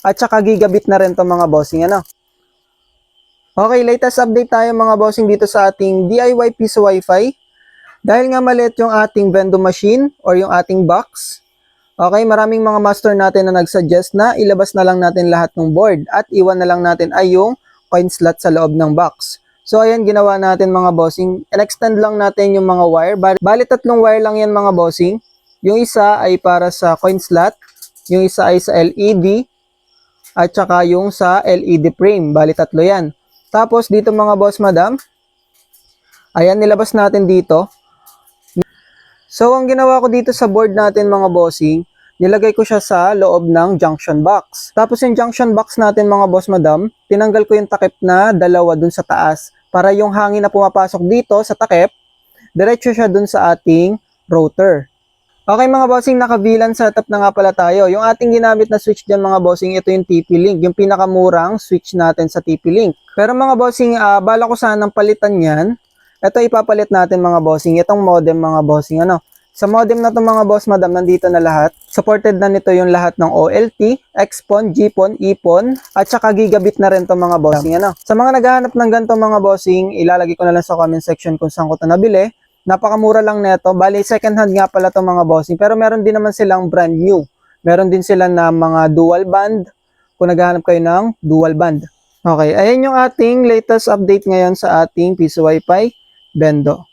At saka gigabit na rin to mga bossing, ano. Okay, latest update tayo mga bossing dito sa ating DIY piso wifi. Dahil nga maliit yung ating vending machine or yung ating box, okay, maraming mga master natin na nagsuggest na ilabas na lang natin lahat ng board at iwan na lang natin ay yung coin slot sa loob ng box. So ayan, ginawa natin mga bossing. In-extend lang natin yung mga wire. Bali tatlong wire lang yan mga bossing. Yung isa ay para sa coin slot, yung isa ay sa LED, at saka yung sa LED frame. Bali tatlo yan. Tapos dito mga boss madam, ayan, nilabas natin dito. So, ang ginawa ko dito sa board natin mga bossing, nilagay ko siya sa loob ng junction box. Tapos yung junction box natin mga boss madam, tinanggal ko yung takip na dalawa dun sa taas para yung hangin na pumapasok dito sa takip, diretso siya dun sa ating router. Okay mga bossing, naka-VLAN setup na nga pala tayo. Yung ating ginamit na switch dyan mga bossing, ito yung TP-Link, yung pinakamurang switch natin sa TP-Link. Pero mga bossing, bala ko sanang palitan yan. Ito ipapalit natin mga bossing, itong modem mga bossing, ano. Sa modem na to mga boss madam, nandito na lahat. Supported na nito yung lahat ng OLT, XPON, GPON, EPON, at saka gigabit na rin to mga bossing, ano. Sa mga naghahanap ng ganito mga bossing, ilalagay ko na lang sa comment section kung saan ko ito nabili. Napakamura lang neto. Bali, second hand nga pala to mga bossing, pero meron din naman silang brand new. Meron din sila na mga dual band, kung naghahanap kayo ng dual band. Okay, ayan yung ating latest update ngayon sa ating piso wifi Bendo.